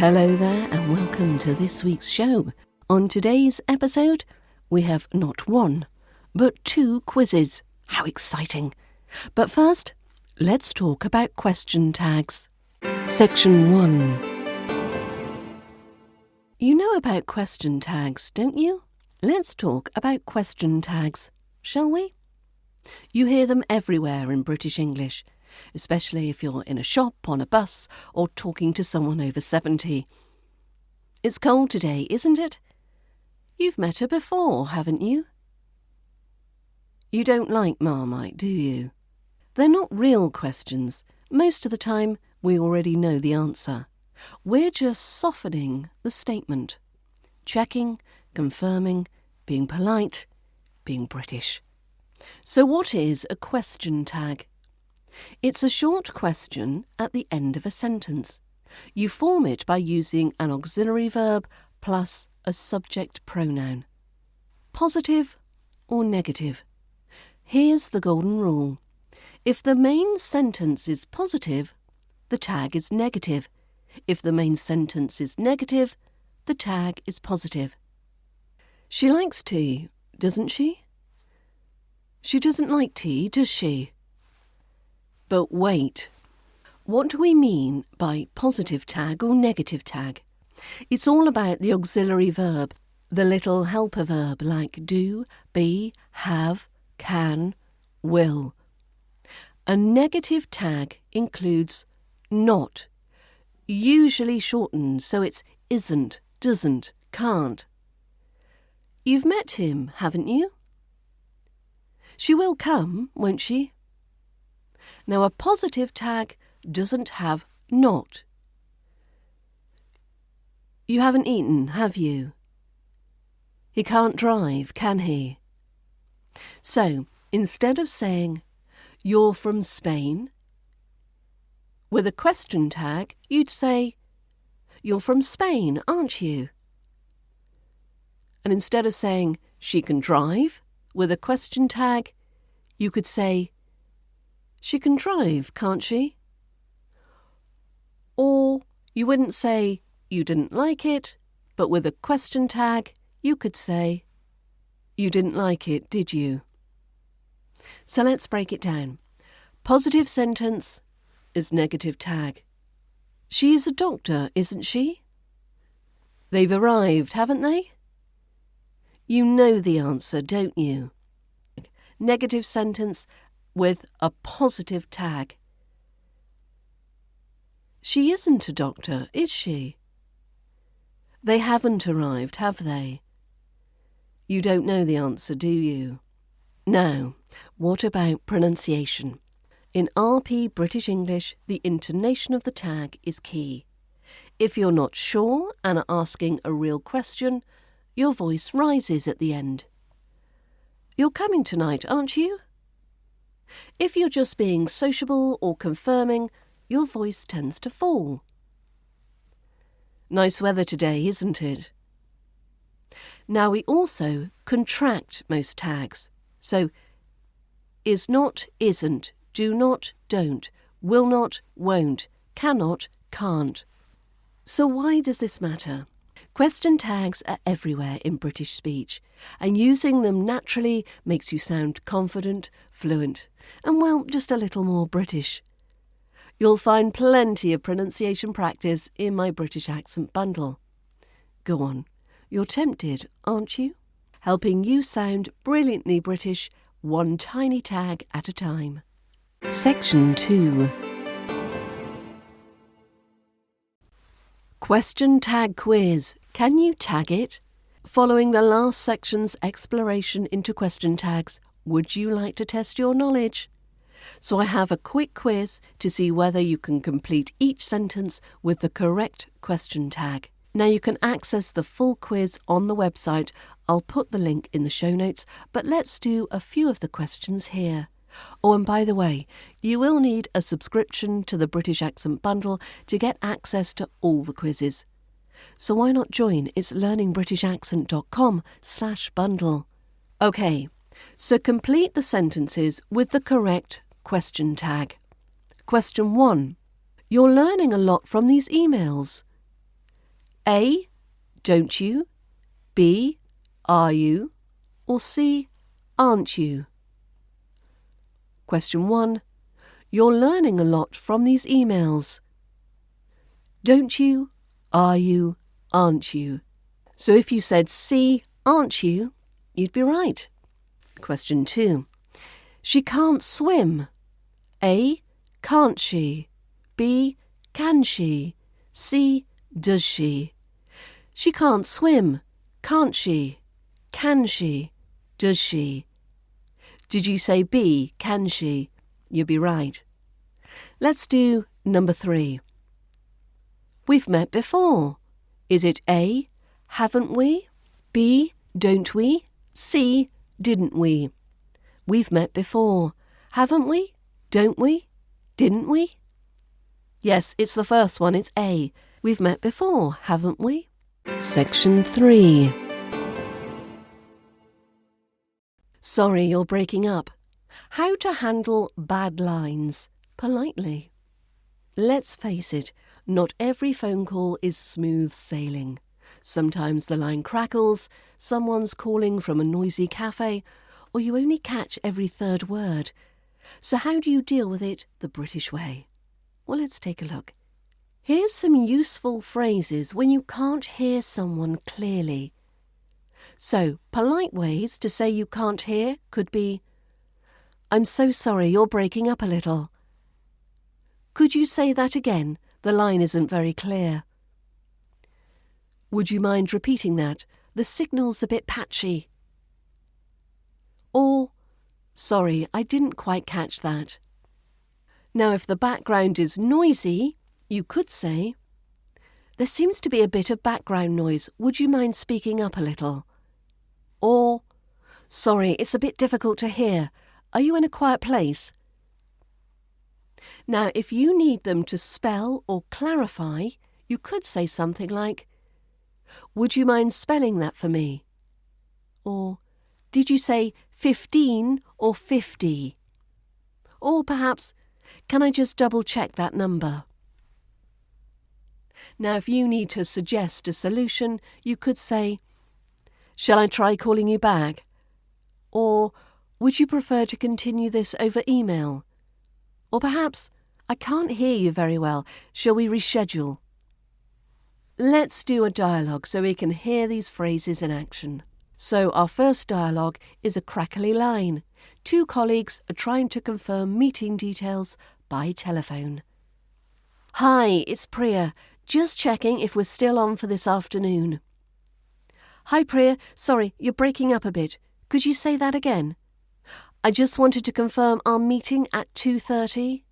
Hello there and welcome to this week's show. On today's episode, we have not one, but two quizzes. How exciting! But first, let's talk about question tags. Section 1. You know about question tags, don't you? Let's talk about question tags, shall we? You hear them everywhere in British English, especially if you're in a shop, on a bus, or talking to someone over 70. It's cold today, isn't it? You've met her before, haven't you? You don't like Marmite, do you? They're not real questions. Most of the time, we already know the answer. We're just softening the statement. Checking, confirming, being polite, being British. So what is a question tag? It's a short question at the end of a sentence. You form it by using an auxiliary verb plus a subject pronoun. Positive or negative? Here's the golden rule. If the main sentence is positive, the tag is negative. If the main sentence is negative, the tag is positive. She likes tea, doesn't she? She doesn't like tea, does she? But wait, what do we mean by positive tag or negative tag? It's all about the auxiliary verb, the little helper verb like do, be, have, can, will. A negative tag includes not, usually shortened so it's isn't, doesn't, can't. You've met him, haven't you? She will come, won't she? Now a positive tag doesn't have not. You haven't eaten, have you? He can't drive, can he? So, instead of saying, you're from Spain, with a question tag, you'd say, you're from Spain, aren't you? And instead of saying, she can drive, with a question tag, you could say, she can drive, can't she? Or you wouldn't say, you didn't like it, but with a question tag, you could say, you didn't like it, did you? So let's break it down. Positive sentence is negative tag. She is a doctor, isn't she? They've arrived, haven't they? You know the answer, don't you? Negative sentence with a positive tag. She isn't a doctor, is she? They haven't arrived, have they? You don't know the answer, do you? Now, what about pronunciation? In RP British English, the intonation of the tag is key. If you're not sure and are asking a real question, your voice rises at the end. You're coming tonight, aren't you? If you're just being sociable or confirming, your voice tends to fall. Nice weather today, isn't it? Now we also contract most tags. So, is not, isn't, do not, don't, will not, won't, cannot, can't. So why does this matter? Question tags are everywhere in British speech, and using them naturally makes you sound confident, fluent, and well, just a little more British. You'll find plenty of pronunciation practice in my British accent bundle. Go on, you're tempted, aren't you? Helping you sound brilliantly British, one tiny tag at a time. Section 2. Question tag quiz. Can you tag it? Following the last section's exploration into question tags, would you like to test your knowledge? So I have a quick quiz to see whether you can complete each sentence with the correct question tag. Now you can access the full quiz on the website. I'll put the link in the show notes, but let's do a few of the questions here. Oh, and by the way, you will need a subscription to the British Accent Bundle to get access to all the quizzes. So why not join? It's learningbritishaccent.com/bundle. Okay, so complete the sentences with the correct question tag. Question 1. You're learning a lot from these emails. A, don't you? B, are you? Or C, aren't you? Question 1. You're learning a lot from these emails. Don't you? Are you? Aren't you? So if you said C, aren't you, you'd be right. Question 2. She can't swim. A, can't she? B, can she? C, does she? She can't swim. Can't she? Can she? Does she? Did you say B, can she? You'd be right. Let's do number 3. We've met before. Is it A, haven't we? B, don't we? C, didn't we? We've met before. Haven't we? Don't we? Didn't we? Yes, it's the first one. It's A. We've met before, haven't we? Section 3. Sorry, you're breaking up. How to handle bad lines politely. Let's face it, not every phone call is smooth sailing. Sometimes the line crackles, someone's calling from a noisy cafe, or you only catch every third word. So how do you deal with it the British way? Well, let's take a look. Here's some useful phrases when you can't hear someone clearly. So, polite ways to say you can't hear could be, I'm so sorry, you're breaking up a little. Could you say that again? The line isn't very clear. Would you mind repeating that? The signal's a bit patchy. Or, sorry, I didn't quite catch that. Now, if the background is noisy, you could say, there seems to be a bit of background noise. Would you mind speaking up a little? Or, sorry, it's a bit difficult to hear. Are you in a quiet place? Now, if you need them to spell or clarify, you could say something like, would you mind spelling that for me? Or, did you say 15 or 50? Or perhaps, can I just double check that number? Now, if you need to suggest a solution, you could say, shall I try calling you back? Or, would you prefer to continue this over email? Or perhaps, I can't hear you very well. Shall we reschedule? Let's do a dialogue so we can hear these phrases in action. So our first dialogue is a crackly line. 2 colleagues are trying to confirm meeting details by telephone. Hi, it's Priya. Just checking if we're still on for this afternoon. Hi Priya, sorry, you're breaking up a bit. Could you say that again? I just wanted to confirm our meeting at 2:30.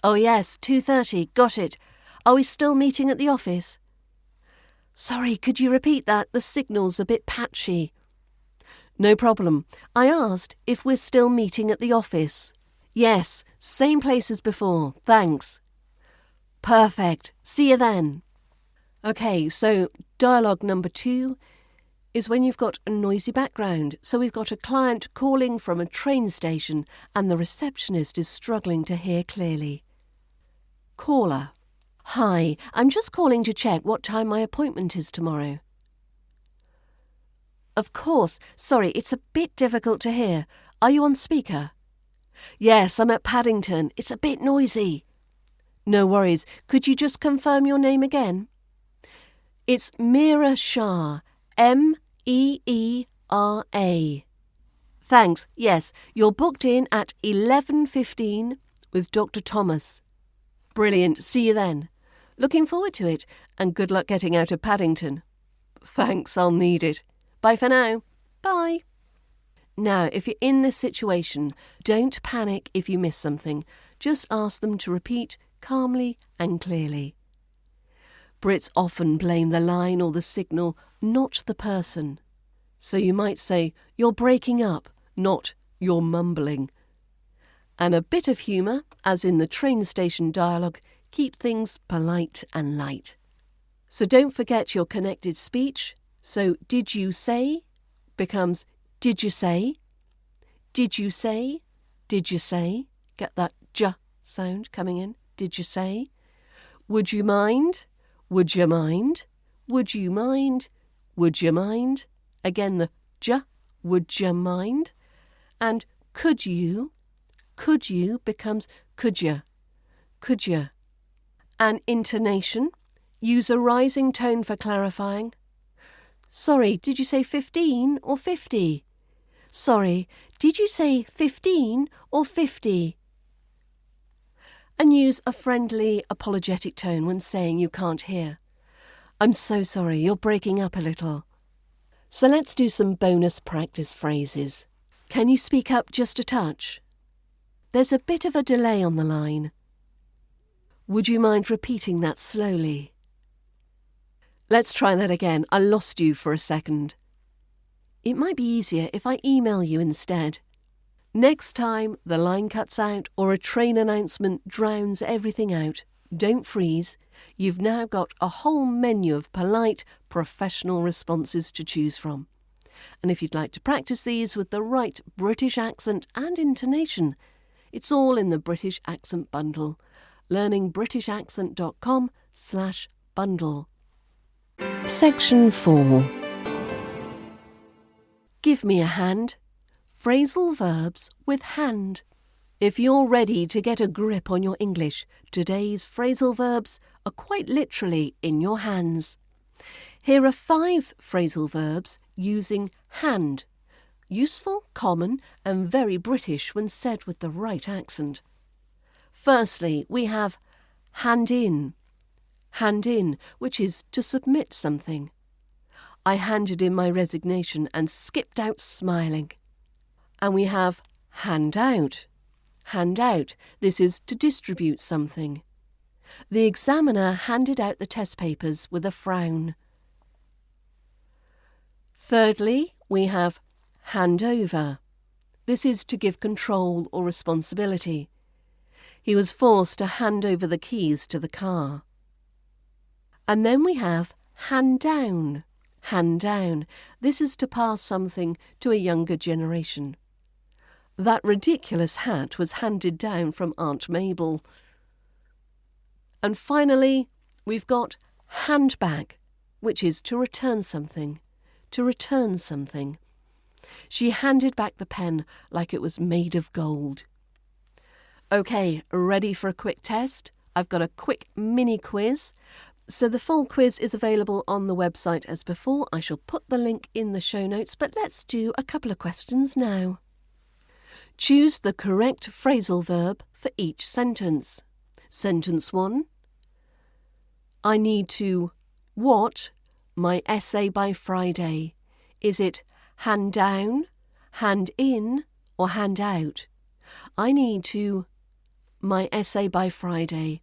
Oh yes, 2:30, got it. Are we still meeting at the office? Sorry, could you repeat that? The signal's a bit patchy. No problem. I asked if we're still meeting at the office. Yes, same place as before, thanks. Perfect. See you then. Okay, so dialogue number 2 is when you've got a noisy background. So we've got a client calling from a train station and the receptionist is struggling to hear clearly. Caller. Hi, I'm just calling to check what time my appointment is tomorrow. Of course. Sorry, it's a bit difficult to hear. Are you on speaker? Yes, I'm at Paddington. It's a bit noisy. No worries. Could you just confirm your name again? It's Meera Shah. M-E-E-R-A. Thanks. Yes, you're booked in at 11:15 with Dr. Thomas. Brilliant. See you then. Looking forward to it, and good luck getting out of Paddington. Thanks, I'll need it. Bye for now. Bye. Now, if you're in this situation, don't panic if you miss something. Just ask them to repeat calmly and clearly. Brits often blame the line or the signal, not the person. So you might say, you're breaking up, not you're mumbling. And a bit of humour, as in the train station dialogue, keep things polite and light. So don't forget your connected speech. So did you say becomes did you say? Did you say? Did you say? Get that j sound coming in. Did you say? Would you mind? Would you mind? would you mind, would you mind? Again, the j, would you mind? And could you becomes could ya, could ya? And intonation, use a rising tone for clarifying. Sorry, did you say 15 or 50? Sorry, did you say 15 or 50? And use a friendly, apologetic tone when saying you can't hear. I'm so sorry, you're breaking up a little. So let's do some bonus practice phrases. Can you speak up just a touch? There's a bit of a delay on the line. Would you mind repeating that slowly? Let's try that again. I lost you for a second. It might be easier if I email you instead. Next time the line cuts out or a train announcement drowns everything out, don't freeze. You've now got a whole menu of polite, professional responses to choose from. And if you'd like to practice these with the right British accent and intonation, it's all in the British Accent Bundle. learningbritishaccent.com/bundle. Section 4. Give me a hand. Phrasal verbs with hand. If you're ready to get a grip on your English, today's phrasal verbs are quite literally in your hands. Here are 5 phrasal verbs using hand. Useful, common, and very British when said with the right accent. Firstly, we have hand in, which is to submit something. I handed in my resignation and skipped out smiling. And we have hand out. This is to distribute something. The examiner handed out the test papers with a frown. Thirdly, we have hand over. This is to give control or responsibility. He was forced to hand over the keys to the car. And then we have hand down. This is to pass something to a younger generation. That ridiculous hat was handed down from Aunt Mabel. And finally, we've got hand back, which is to return something. She handed back the pen like it was made of gold. OK, ready for a quick test? I've got a quick mini quiz. So the full quiz is available on the website as before. I shall put the link in the show notes, but let's do a couple of questions now. Choose the correct phrasal verb for each sentence. Sentence 1. I need to what my essay by Friday. Is it hand down, hand in, or hand out? I need to my essay by Friday.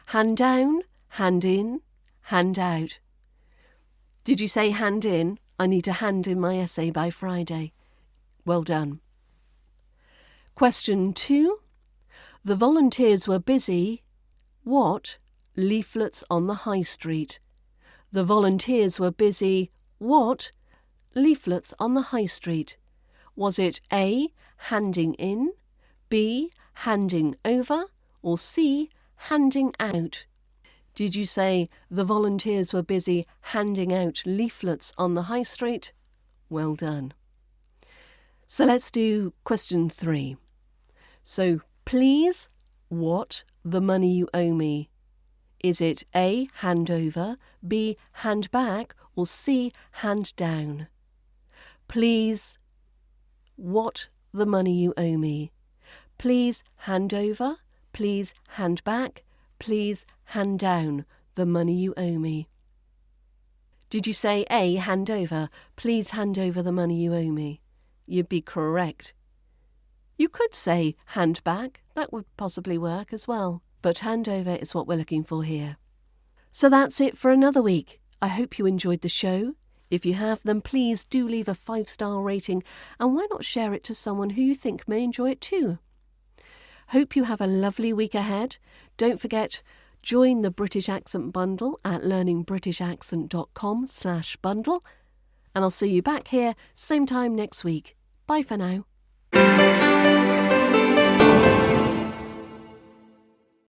Hand down, hand in, hand out. Did you say hand in? I need to hand in my essay by Friday. Well done. Question 2. The volunteers were busy. What? Leaflets on the high street. The volunteers were busy. What? Leaflets on the high street. Was it A, handing in, B, handing over, or C, handing out? Did you say the volunteers were busy handing out leaflets on the high street? Well done. So let's do question 3. So please, what the money you owe me? Is it A, hand over, B, hand back, or C, hand down? Please, what the money you owe me? Please hand over, please hand back, please hand down the money you owe me. Did you say A, hand over, please hand over the money you owe me? You'd be correct. You could say hand back, that would possibly work as well, but hand over is what we're looking for here. So that's it for another week. I hope you enjoyed the show. If you have, then please do leave a 5-star rating, and why not share it to someone who you think may enjoy it too. Hope you have a lovely week ahead. Don't forget, join the British Accent Bundle at learningbritishaccent.com/bundle, and I'll see you back here same time next week. Bye for now.